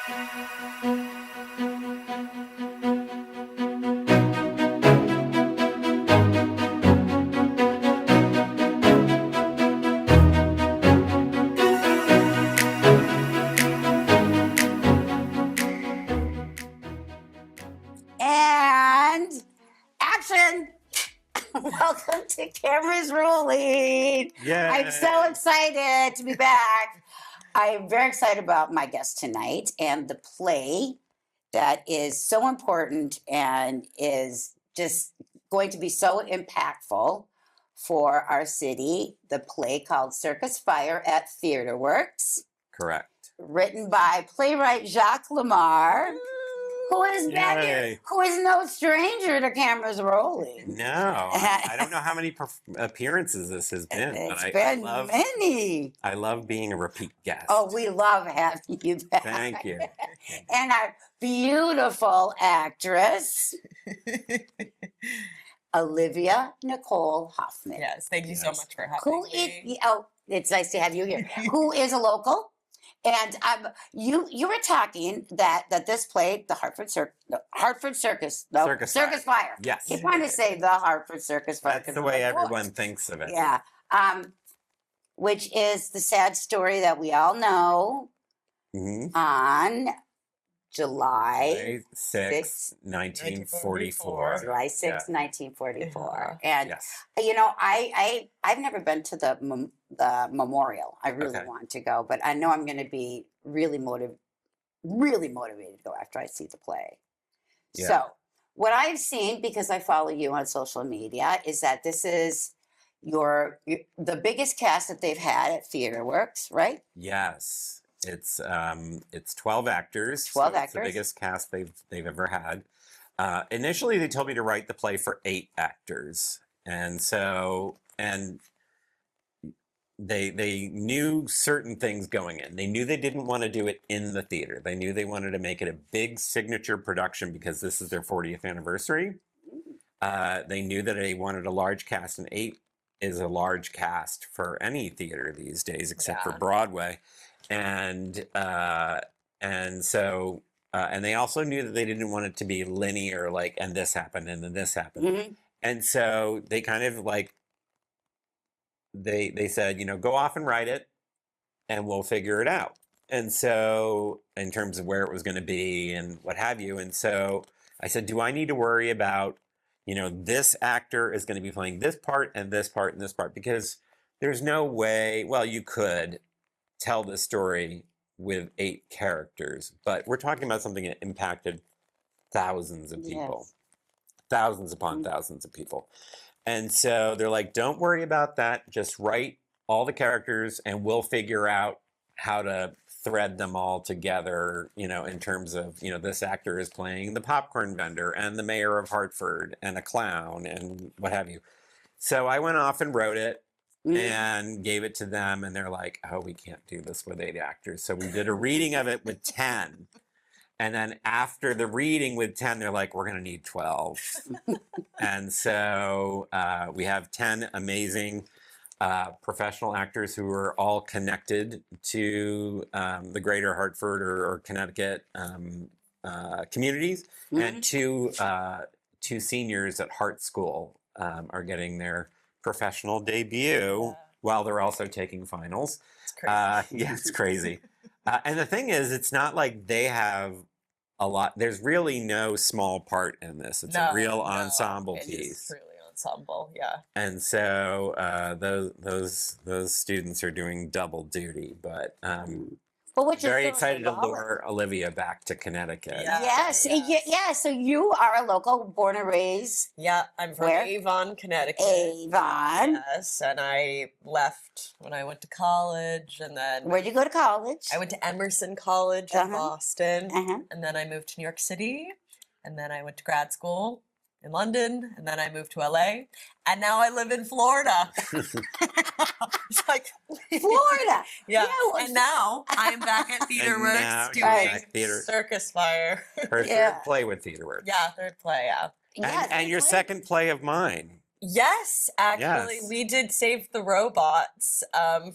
And action! Welcome to Cameras Rolling. Yeah. I'm so excited to be back. I'm very excited about my guest tonight and the play that is so important and is just going to be so impactful for our city. The play called Circus Fire at Theaterworks, Correct. written by playwright Jacques Lamarre, who is no stranger to Cameras Rolling. No, I don't know how many appearances this has been. It's but been I love, many. I love being a repeat guest. Oh, we love having you back. Thank you. And our beautiful actress, Olivia Nicole Hoffman. Yes, thank you so much for having me. It's nice to have you here. Who is a local? And you were talking that this play, the Hartford Circus Fire. Yes. You want to say the Hartford Circus Fire. That's the way everyone thinks of it. Yeah. Which is the sad story that we all know on July 6, 1944. July 6, 1944. And, Yes. you know, I've never been to the memorial. I really want to go, but I know I'm going to be really motivated to go after I see the play. Yeah. So what I've seen, because I follow you on social media, is that this is the biggest cast that they've had at Theaterworks, right? Yes. It's 12 actors. 12 actors. It's the biggest cast they've ever had. Initially, they told me to write the play for 8 actors, and they knew certain things going in. They knew they didn't want to do it in the theater. They knew they wanted to make it a big signature production because this is their 40th anniversary. They knew that they wanted a large cast, and 8 is a large cast for any theater these days, except for Broadway. And they also knew that they didn't want it to be linear, like, and this happened and then this happened. And so they kind of like, they said, you know, go off and write it and we'll figure it out. And so in terms of where it was going to be and what have you. And so I said, do I need to worry about, you know, this actor is going to be playing this part and this part and this part? Because there's no way, well, you could tell the story with 8 characters, but we're talking about something that impacted thousands of people, thousands upon thousands of people. And so they're like, don't worry about that. Just write all the characters and we'll figure out how to thread them all together, you know, in terms of, you know, this actor is playing the popcorn vendor and the mayor of Hartford and a clown and what have you. So I went off and wrote it. And gave it to them, and they're like, oh, we can't do this with 8 actors. So we did a reading of it with 10. And then after the reading with 10, they're like, we're going to need 12. And so we have 10 amazing professional actors who are all connected to the greater Hartford or Connecticut communities. And two seniors at Hart School are getting their professional debut while they're also taking finals. It's crazy. Yeah, it's crazy. And the thing is, it's not like they have a lot. There's really no small part in this. It's a real ensemble piece. It's really ensemble, yeah. And so those students are doing double duty, but very excited to lure Olivia back to Connecticut. Yes. So you are a local, born and raised. Yeah, I'm from Avon, Connecticut. Avon. Yes, and I left when I went to college, and then where'd you go to college? I went to Emerson College in Boston, and then I moved to New York City, and then I went to grad school in London, and then I moved to LA, and now I live in Florida. It's like Florida. Yeah. And now I'm back at Theaterworks doing Circus Fire. Her third play with Theaterworks. Yeah, third play, And your second play of mine. Yes, actually, we did Save the Robots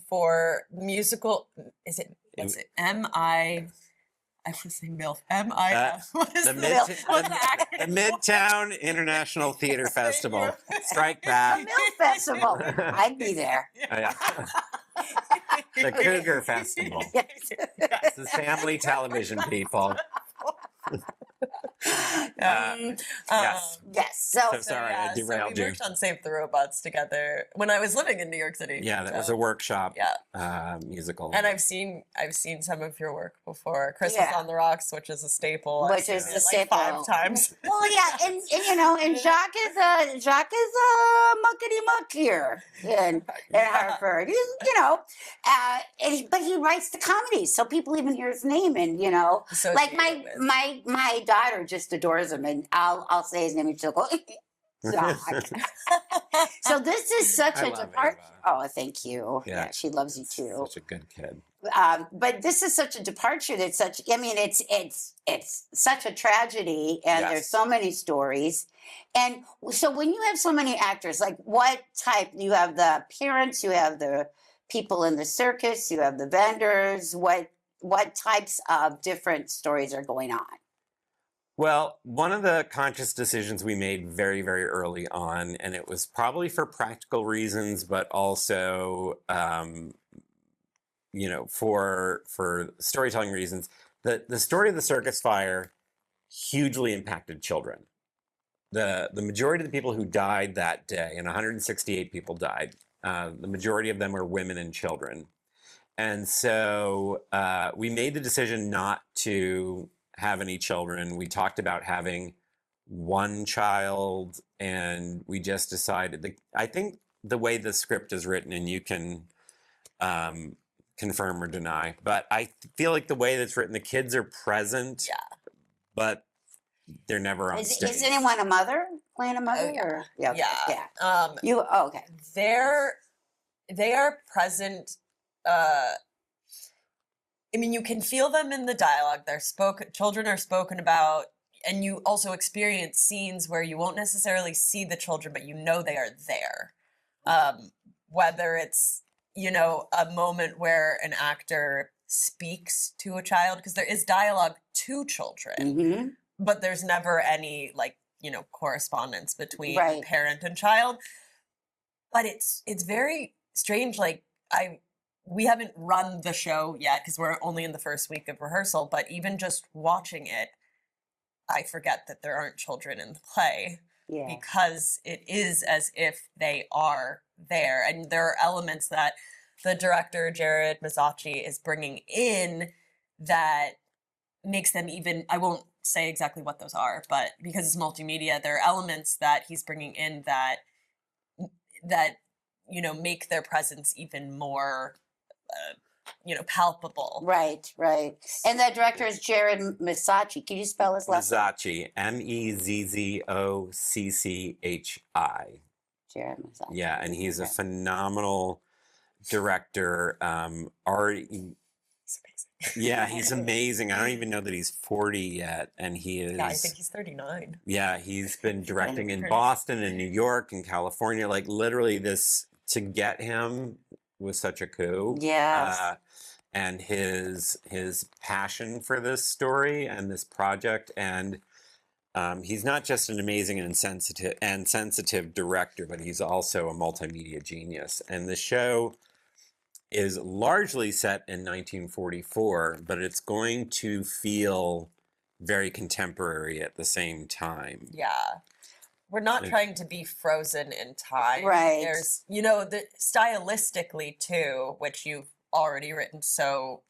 for musical. Is it? What's it? I I was saying MILF. M-I-F. What is the, the Mid- MILF? the Midtown International Theater Festival. Strike The that. Mill Festival. I'd be there. Yeah. The Cougar Festival. Yes. This is family television, people. Yes. Yes. So sorry, I So derailed we you. worked on Save the Robots together when I was living in New York City. Yeah, that was So, a workshop Yeah. musical. And I've seen some of your work before. Christmas on the Rocks, which is a staple. I've Which is seen the it staple. like 5 times. Well, yeah, and you know, and Jacques is a muckety muck here in Hartford. He's, you know, but he writes the comedies, so people even hear his name, and you know, like my daughter just adores him, and I'll say his name, and she'll go, Jacques. So this is such I a love departure. Ava. Oh, thank you. Yeah. Yeah, she loves you too. Such a good kid. But this is such a departure. That's such. I mean, it's such a tragedy, and Yes. there's so many stories. And so, when you have so many actors, like what type? You have the parents, you have the people in the circus, you have the vendors. What types of different stories are going on? Well, one of the conscious decisions we made very, very early on, and it was probably for practical reasons, but also, you know, for storytelling reasons, the story of the Circus Fire hugely impacted children. The majority of the people who died that day, and 168 people died, the majority of them were women and children. And so we made the decision not to have any children. We talked about having one child, and we just decided I think the way the script is written, and you can confirm or deny, but I feel like the way that's written, the kids are present, but they're never on stage. Is anyone a mother playing a mother? Or? Yeah. Okay. They are present. I mean, you can feel them in the dialogue. Children are spoken about, and you also experience scenes where you won't necessarily see the children, but you know they are there. Whether it's, you know, a moment where an actor speaks to a child, because there is dialogue to children, but there's never any, like, you know, correspondence between parent and child. But it's very strange. Like, we haven't run the show yet because we're only in the first week of rehearsal, but even just watching it, I forget that there aren't children in the play because it is as if they are there. And there are elements that the director, Jared Mazzacci, is bringing in that makes them even, I won't say exactly what those are, but because it's multimedia, there are elements that he's bringing in that, you know, make their presence even more you know, palpable. Right. And that director is Jared Mazzacchi. Can you spell his last name? Mazzacchi, Mezzocchi. Jared Mazzacchi. Yeah, and he's a phenomenal director. Yeah, he's amazing. I don't even know that he's 40 yet, and he is. Yeah, I think he's 39. Yeah, he's been directing in Boston and New York and California. Like literally, to get him was such a coup. Yes. And his passion for this story and this project, and he's not just an amazing and sensitive director, but he's also a multimedia genius. And the show is largely set in 1944, but it's going to feel very contemporary at the same time. Yeah. We're not trying to be frozen in time. Right. There's, you know, stylistically too, which you've already written so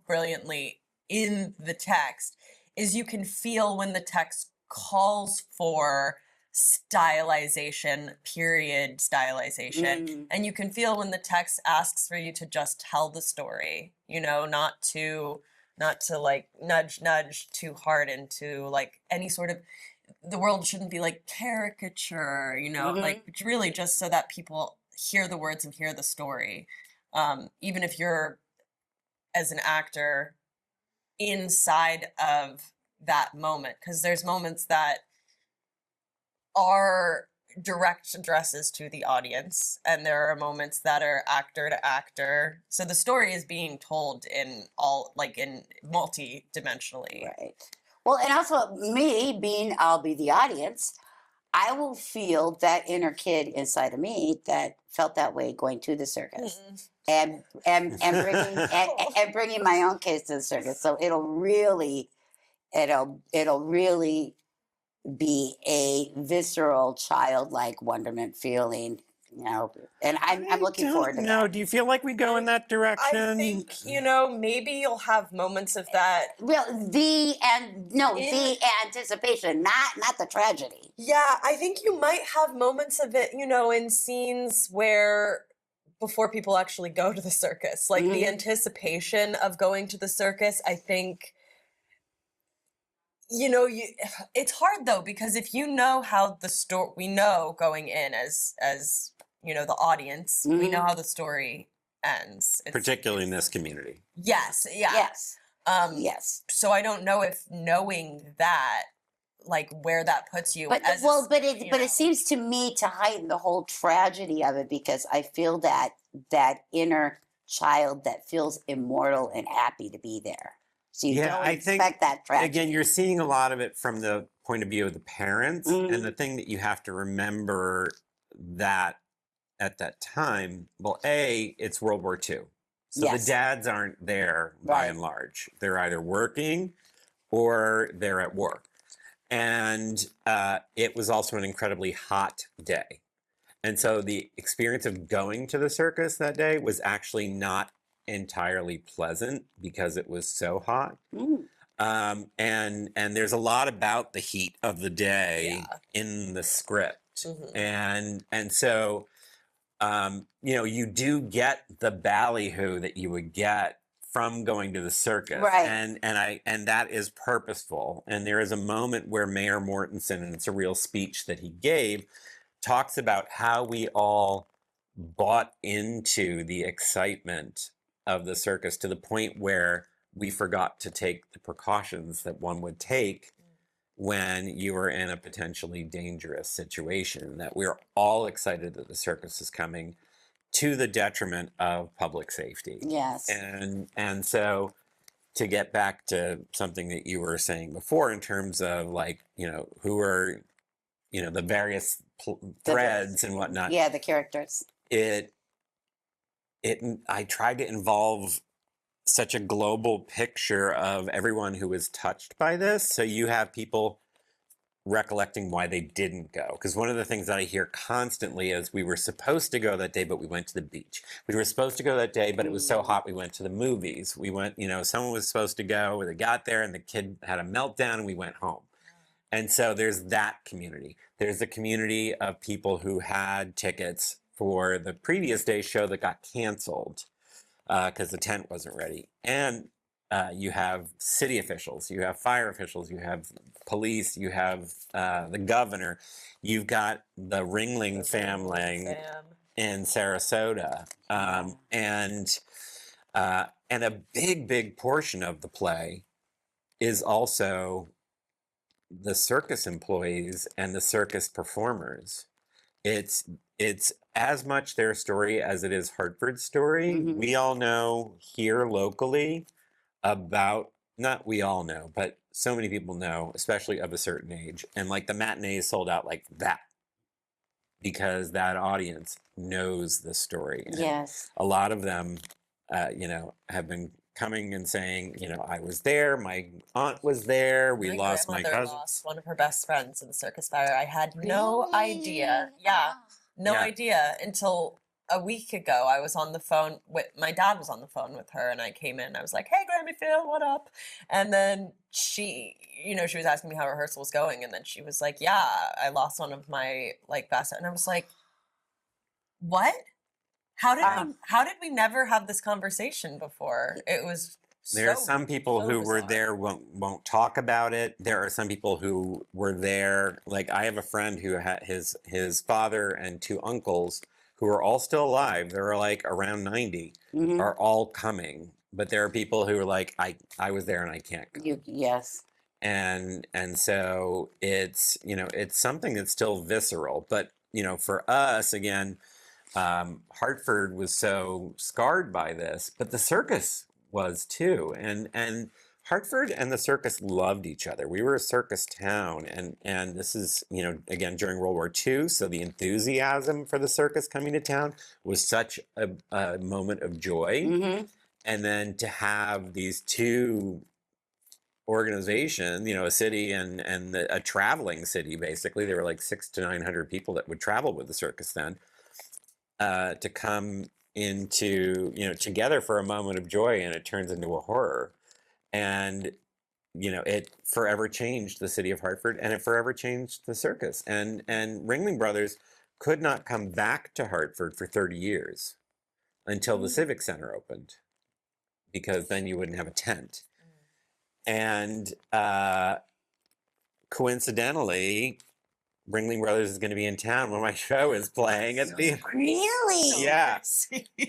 brilliantly in the text, is you can feel when the text calls for stylization, period stylization, and you can feel when the text asks for you to just tell the story, you know, not to like nudge too hard into like any sort of, the world shouldn't be like caricature, you know, like really just so that people hear the words and hear the story. Even if you're, as an actor, inside of that moment, because there's moments that are direct addresses to the audience, and there are moments that are actor to actor. So the story is being told in all, like, in multi-dimensionally. Right. Well, and also me being, I'll be the audience. I will feel that inner kid inside of me that felt that way going to the circus, and bringing and bringing my own kids to the circus. So it'll really be a visceral, childlike wonderment feeling, you know. And I'm looking forward to that. Do you feel like we go in that direction? I think, you know, maybe you'll have moments of that. Well, the anticipation, not the tragedy. Yeah, I think you might have moments of it, you know, in scenes where before people actually go to the circus, like the anticipation of going to the circus, I think, you know, it's hard though, because if you know how the story, we know going in as you know, the audience, we know how the story ends. Particularly in this community. Yes. Yeah. Yes. Yes. So I don't know if knowing that, like, where that puts you. But it seems to me to heighten the whole tragedy of it, because I feel that inner child that feels immortal and happy to be there. So you don't expect that tragedy. Again, you're seeing a lot of it from the point of view of the parents, and the thing that you have to remember that at that time, well, it's World War II. So the dads aren't there by and large. They're either working or they're at war. And it was also an incredibly hot day. And so the experience of going to the circus that day was actually not entirely pleasant because it was so hot. And there's a lot about the heat of the day in the script. And so you know, you do get the ballyhoo that you would get from going to the circus, and that is purposeful. And there is a moment where Mayor Mortensen, and it's a real speech that he gave, talks about how we all bought into the excitement of the circus to the point where we forgot to take the precautions that one would take when you were in a potentially dangerous situation. That we're all excited that the circus is coming, to the detriment of public safety. Yes. And so, to get back to something that you were saying before in terms of, like, you know, who are, you know, the various threads and whatnot. Yeah, the characters. I tried to involve such a global picture of everyone who was touched by this. So you have people recollecting why they didn't go. Because one of the things that I hear constantly is, we were supposed to go that day, but we went to the beach. We were supposed to go that day, but it was so hot we went to the movies. We went, you know, someone was supposed to go, they got there and the kid had a meltdown and we went home. And so there's that community. There's the community of people who had tickets for the previous day's show that got canceled because the tent wasn't ready. And you have city officials, you have fire officials, you have police, you have the governor, you've got the Ringling family in Sarasota, and a big portion of the play is also the circus employees and the circus performers. It's as much their story as it is Hartford's story. We all know here locally about, not we all know, but so many people know, especially of a certain age. And like the matinees sold out like that because that audience knows the story. And yes. A lot of them, you know, have been coming and saying, you know, I was there, my aunt was there, we lost my cousin. Lost one of her best friends in the Circus Fire. I had no idea. Yeah, no idea until a week ago. I was on the phone with, my dad was on the phone with her, and I came in, I was like, hey, Grammy Phil, what up? And then she, you know, she was asking me how rehearsal was going, and then she was like, yeah, I lost one of my, like, best, and I was like, what? How did we never have this conversation before? It was there are some people who were there won't talk about it. There are some people who were there. Like, I have a friend who had his father and two uncles who are all still alive. They're like around 90, are all coming. But there are people who are like, I was there and I can't come. Yes. And so it's, you know, it's something that's still visceral. But, you know, for us, again, Hartford was so scarred by this, but the circus was too. And Hartford and the circus loved each other. We were a circus town, and this is, you know, again, during World War II, so the enthusiasm for the circus coming to town was such a moment of joy. Mm-hmm. And then to have these two organizations, you know, a city and a traveling city, basically, there were like 600 to 900 people that would travel with the circus then, to come into, you know, together for a moment of joy, and it turns into a horror. And, you know, it forever changed the city of Hartford, and it forever changed the circus. And Ringling Brothers could not come back to Hartford for 30 years until the Civic Center opened, because then you wouldn't have a tent. And coincidentally, Ringling Brothers is going to be in town when my show is playing at the... Really? Yeah.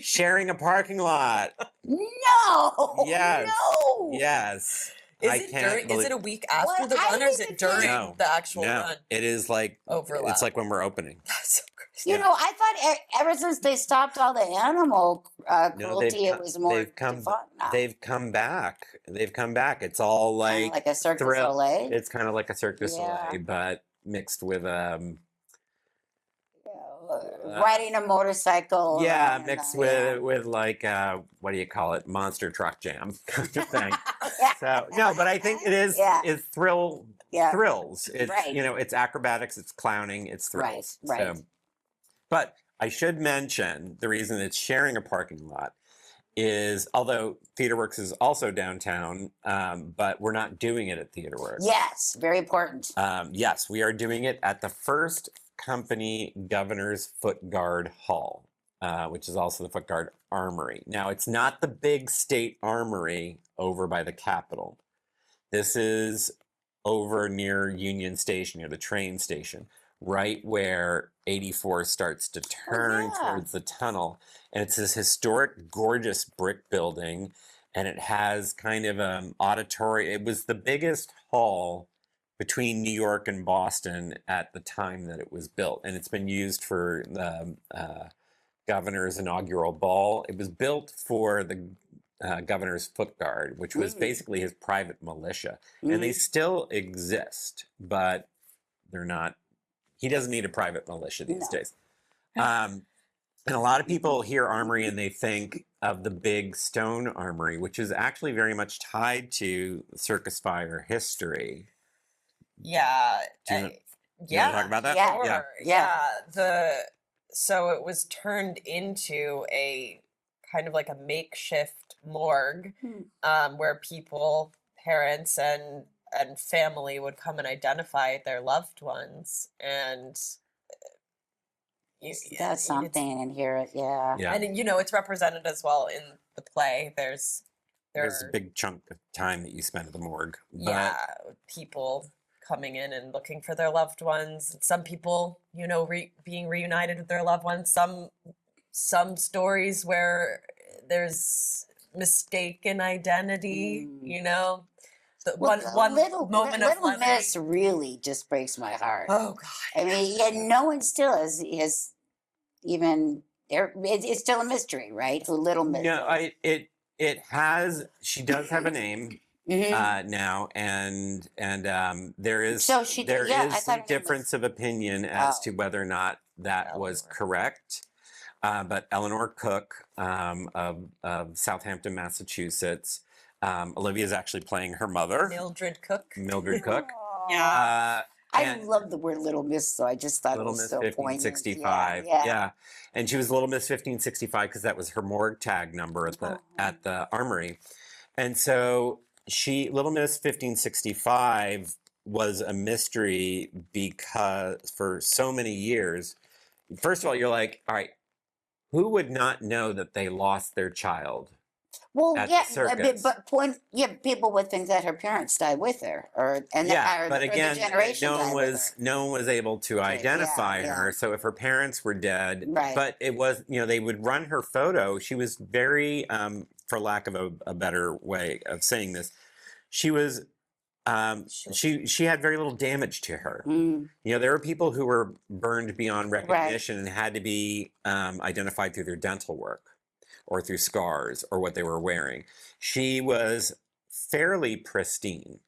Sharing a parking lot. No. Yes. No. Yes. Is Is it a week after What? the I run, or is didn't it during No. the actual No, run? it is like Overlap. It's like when we're opening. That's so crazy. You know, I thought ever since they stopped all the animal No, cruelty, it was more they've come fun now. they've come back. They've come back. It's all Kinda like like a Circus thrill. Soleil. It's kind of like a Circus Yeah. Soleil, but mixed with Riding a motorcycle. yeah, and, mixed yeah. with like what do you call it? Monster truck jam kind of thing. Yeah. So no, but I think it is Yeah. is Yeah. thrills. It's Right. you know, it's acrobatics, it's clowning, it's thrills. Right, right. So, but I should mention the reason it's sharing a parking lot is, although Theaterworks is also downtown, but we're not doing it at Theaterworks. Yes, very important. Yes, we are doing it at the First Company Governor's Foot Guard Hall, which is also the Foot Guard Armory. Now, it's not the big state armory over by the Capitol. This is over near Union Station, near the train station, right where 84 starts to turn yeah. towards the tunnel. And it's this historic, gorgeous brick building, and it has kind of an auditorium. It was the biggest hall between New York and Boston at the time that it was built, and it's been used for the governor's inaugural ball. It was built for the governor's foot guard, which was basically his private militia, and they still exist, but they're not. He doesn't need a private militia these days. And a lot of people hear armory and they think of the big stone armory, which is actually very much tied to Circus Fire history. Yeah. Do you want to talk about that? Yeah. Sure. Yeah. So it was turned into a kind of like a makeshift morgue, where people, parents and family would come and identify their loved ones, and That's something, and hear it. Yeah. and you know, it's represented as well in the play. There's a big chunk of time that you spend at the morgue. But people coming in and looking for their loved ones. Some people, you know, being reunited with their loved ones. Some stories where there's mistaken identity. You know, one moment of Little Miss really just breaks my heart. Oh God! I mean, yet no one still has even there. It's still a mystery, right? The Little Miss. No, it has. She does have a name now, and there is So there I is thought some her name difference of opinion as to whether or not that was correct. But Eleanor Cook of Southampton, Massachusetts. Olivia is actually playing her mother, Mildred Cook. Mildred Cook. Yeah. I And love the word Little Miss, so I just thought Little it was Miss so 1565. poignant. Yeah. And she was Little Miss 1565 because that was her morgue tag number at the armory. And so Little Miss 1565 was a mystery because for so many years, first of all, you're like, all right, who would not know that they lost their child? Well, at yeah, the circus? but people would think that her parents died with her, or But again, the generation no one died with was her. no one was able to identify her. So if her parents were dead, Right. but it was, you know, they would run her photo. She was very, for lack of a better way of saying this, she was She had very little damage to her. There were people who were burned beyond recognition and had to be identified through their dental work or through scars or what they were wearing. She was fairly pristine.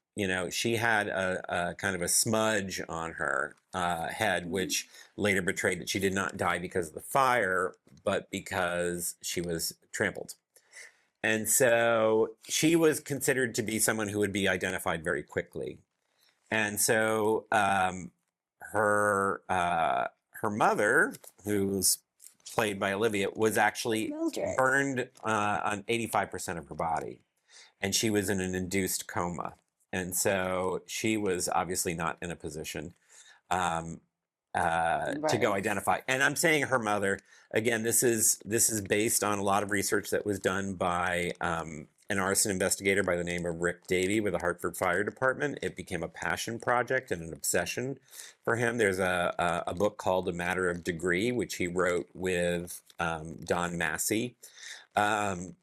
She had a kind of a smudge on her head, which later betrayed that she did not die because of the fire, but because she was trampled. And so she was considered to be someone who would be identified very quickly. And so her mother, who's played by Olivia, was actually Mildred. burned on 85% of her body. And she was in an induced coma. And so she was obviously not in a position to go identify. And I'm saying her mother, again, this is based on a lot of research that was done by an arson investigator by the name of Rick Davey with the Hartford Fire Department. It became a passion project and an obsession for him. There's a book called A Matter of Degree, which he wrote with Don Massey. And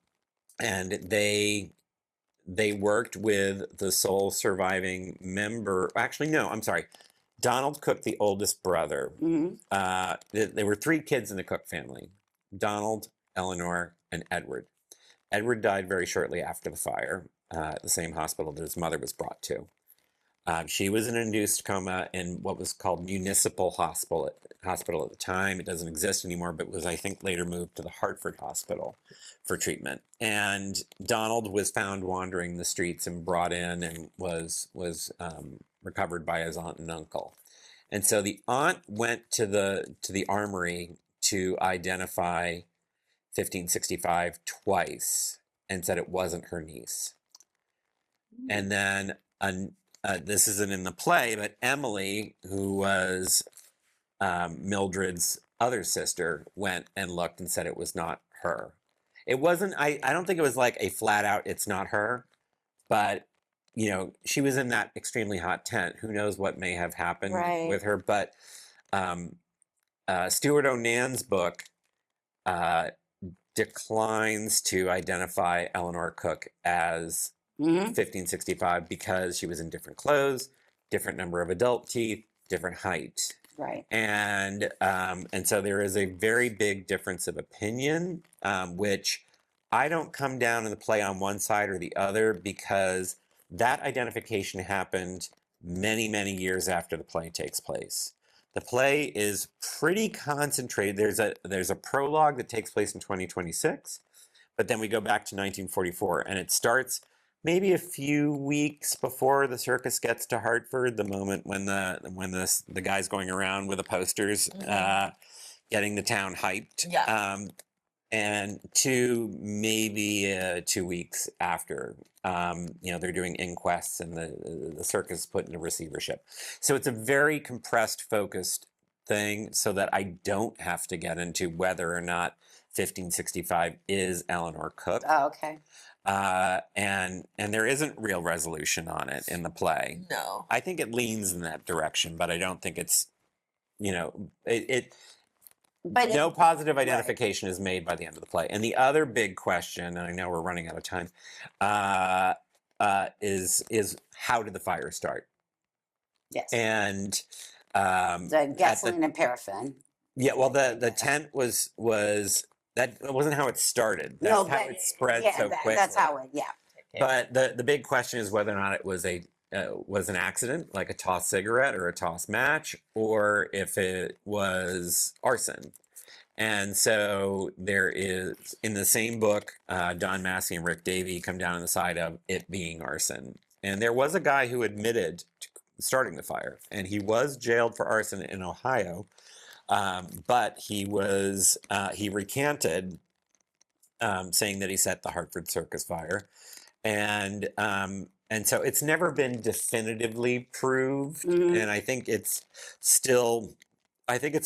they worked with the sole surviving member. Actually, no, I'm sorry. Donald Cook, the oldest brother. There were 3 kids in the Cook family: Donald, Eleanor, and Edward. Edward died very shortly after the fire at the same hospital that his mother was brought to. She was in an induced coma in what was called Municipal Hospital at the time. It doesn't exist anymore, but was, I think, later moved to the Hartford Hospital for treatment. And Donald was found wandering the streets and brought in and was recovered by his aunt and uncle. And so the aunt went to the armory to identify 1565 twice and said it wasn't her niece. And then this isn't in the play, but Emily, who was Mildred's other sister, went and looked and said it was not her. It wasn't, I don't think it was like a flat out, it's not her, but she was in that extremely hot tent. Who knows what may have happened with her, but Stuart Onan's book declines to identify Eleanor Cook as 1565 because she was in different clothes, different number of adult teeth, different height. Right. And so there is a very big difference of opinion, which I don't come down in the play on one side or the other, because that identification happened many, many years after the play takes place. The play is pretty concentrated. There's a prologue that takes place in 2026, but then we go back to 1944, and it starts maybe a few weeks before the circus gets to Hartford, the moment when the guy's going around with the posters, getting the town hyped. Yeah. And maybe 2 weeks after, they're doing inquests and the circus is put into receivership. So it's a very compressed, focused thing, so that I don't have to get into whether or not 1565 is Eleanor Cook. Oh, okay. And there isn't real resolution on it in the play. No. I think it leans in that direction, but I don't think it's, But no positive identification is made by the end of the play. And the other big question, and I know we're running out of time, is how did the fire start? Yes. And the gasoline and paraffin. Yeah, well, the tent was that wasn't how it started. That's how it spread so quickly. That's how it, yeah. But the big question is whether or not it was an accident, like a tossed cigarette or a tossed match, or if it was arson. And so there is, in the same book, Don Massey and Rick Davey come down on the side of it being arson. And there was a guy who admitted to starting the fire, and he was jailed for arson in Ohio. But he recanted, saying that he set the Hartford Circus Fire. And so it's never been definitively proved. And I think it's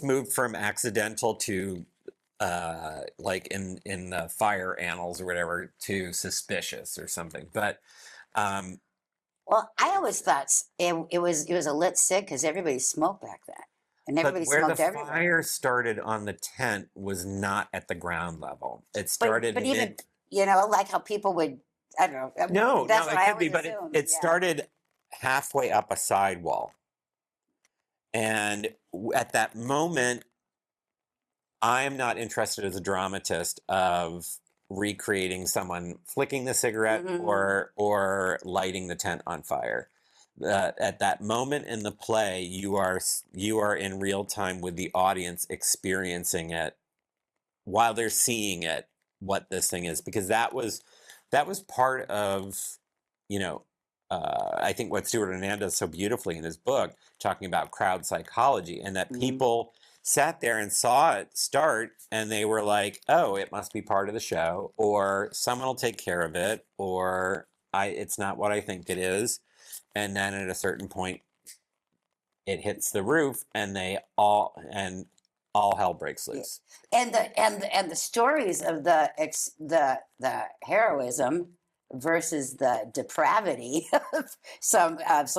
moved from accidental to, like in the fire annals or whatever, to suspicious or something. But, well, I always thought it was a lit cig because everybody smoked back then. And everybody smoked everywhere. Where the fire started on the tent was not at the ground level. It started but even, like how people would, I don't know. No, that's it what could be, but it started halfway up a sidewall. And at that moment, I am not interested as a dramatist of recreating someone flicking the cigarette or lighting the tent on fire. At that moment in the play, you are in real time with the audience experiencing it while they're seeing it, what this thing is, because that was part of, I think what Stuart Anand does so beautifully in his book, talking about crowd psychology, and that people sat there and saw it start and they were like, oh, it must be part of the show, or someone will take care of it, or it's not what I think it is. And then at a certain point it hits the roof and all hell breaks loose. And the stories of the heroism versus the depravity of some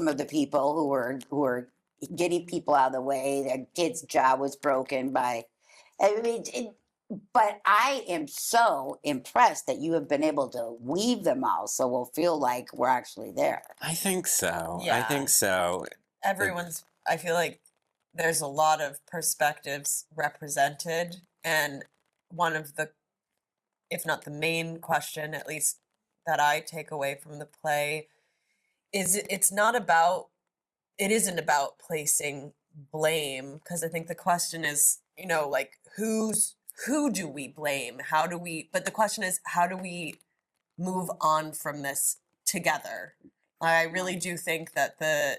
of the people who were getting people out of the way. Their kid's jaw was broken by. But I am so impressed that you have been able to weave them all, so we'll feel like we're actually there. I think so. Yeah. I think so. I feel like there's a lot of perspectives represented, and one of the, if not the main question, at least that I take away from the play, is it isn't about placing blame, because I think the question is, like, who do we blame? But the question is, how do we move on from this together? I really do think that the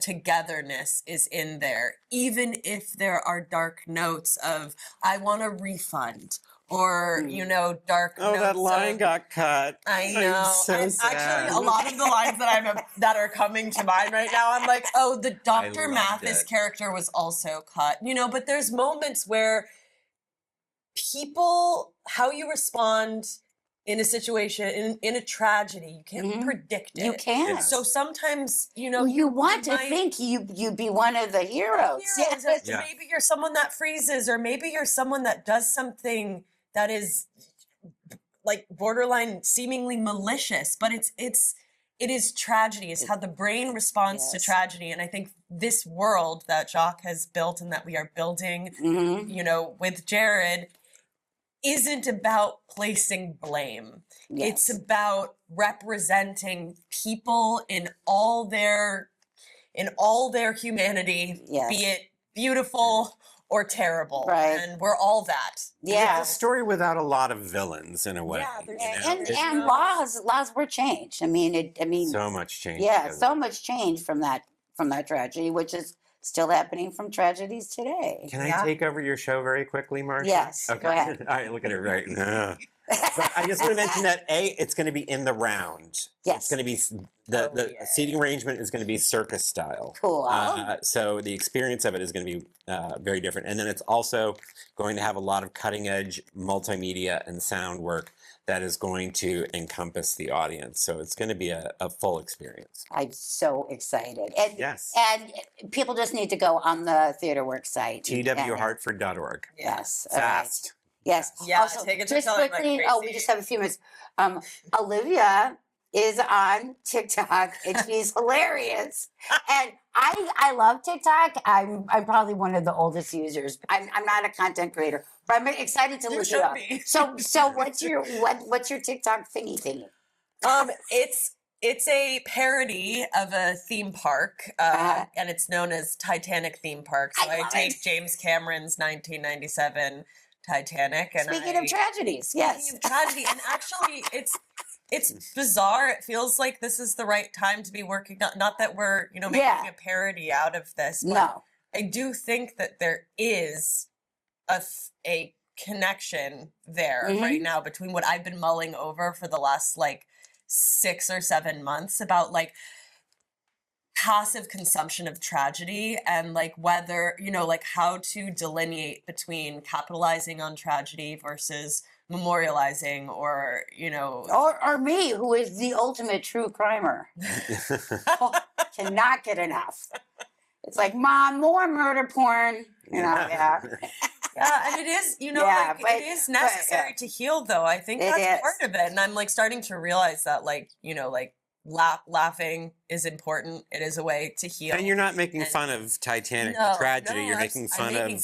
togetherness is in there, even if there are dark notes of, I want a refund, or, dark notes. Oh, that line got cut. I know. So sad. Actually, a lot of the lines that are coming to mind right now, I'm like, oh, the Dr. Mathis character was also cut. But there's moments where people, how you respond in a situation, in a tragedy, you can't predict it. You can't. Yes. So sometimes, you want to think you'd be one of the heroes. Yes. Yeah. Maybe you're someone that freezes, or maybe you're someone that does something that is like borderline seemingly malicious, but it is tragedy. It's how the brain responds to tragedy. And I think this world that Jacques has built and that we are building, with Jared, isn't about placing blame. It's about representing people in all their humanity, be it beautiful or terrible. Right. And we're all that. Yeah. It's a story without a lot of villains in a way. Yeah, and laws were changed. I mean so much change. Yeah, so much change from that tragedy, which is still happening from tragedies today. Can I take over your show very quickly, Marsha? Yes. Okay. Go ahead. All right, look at it right now. But I just want to mention that it's going to be in the round. Yes. It's going to be the seating arrangement is going to be circus style. Cool. So the experience of it is going to be very different, and then it's also going to have a lot of cutting edge multimedia and sound work that is going to encompass the audience. So it's going to be a full experience. I'm so excited. And, yes. And people just need to go on the Theaterworks site. twhartford.org. Yes. Fast. Right. Yes. Yeah, also, take it just quickly, we just have a few minutes. Olivia is on TikTok and she's hilarious. And I love TikTok. I'm probably one of the oldest users. I'm not a content creator, but I'm excited to look it up. So what's your TikTok thingy? It's a parody of a theme park, and it's known as Titanic Theme Park. So I take James Cameron's 1997 Titanic, and Speaking of tragedies, yes. Speaking of tragedy, and actually, it's bizarre. It feels like this is the right time to be working. Not that we're making a parody out of this, but no. I do think that there is a connection there right now between what I've been mulling over for the last 6 or 7 months about passive consumption of tragedy, and whether how to delineate between capitalizing on tragedy versus memorializing, or or me, who is the ultimate true crimer. Cannot get enough. It's like, Mom, more murder porn. Yeah, and it is, it is necessary to heal, though. I think that's part of it. And I'm starting to realize that, laughing is important. It is a way to heal. And you're not making fun of Titanic tragedy. You're making fun of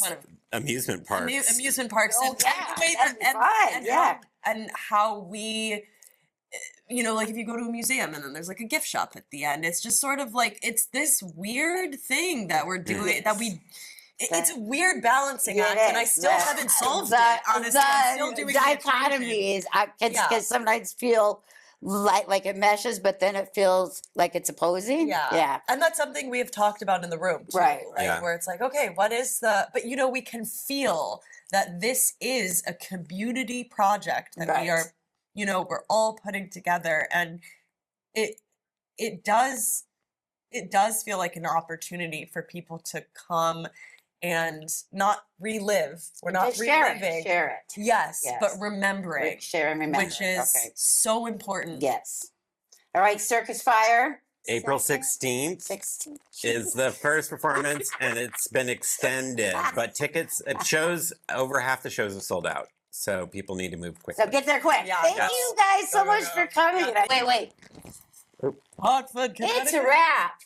amusement parks. Amusement parks. Oh, and how we, like if you go to a museum and then there's like a gift shop at the end, it's just sort of like, it's this weird thing that we're doing, that we, it's a weird balancing act, and I still haven't solved it, honestly. I'm still doing dichotomies can sometimes feel like it meshes, but then it feels like it's opposing. Yeah. And that's something we have talked about in the room, too, right? Yeah. Where it's like, okay, what is but we can feel that this is a community project that we are, we're all putting together, and it does feel like an opportunity for people to come and not relive. We're not just reliving. Share it. Yes, but remembering. Share and remember. Which is so important. Yes. All right, Circus Fire. April 16th is the first performance, and it's been extended. But over half the shows are sold out. So people need to move quickly. So get there quick. Yeah, Thank you guys so much for coming. Wait. Hartford, Connecticut. It's a wrap.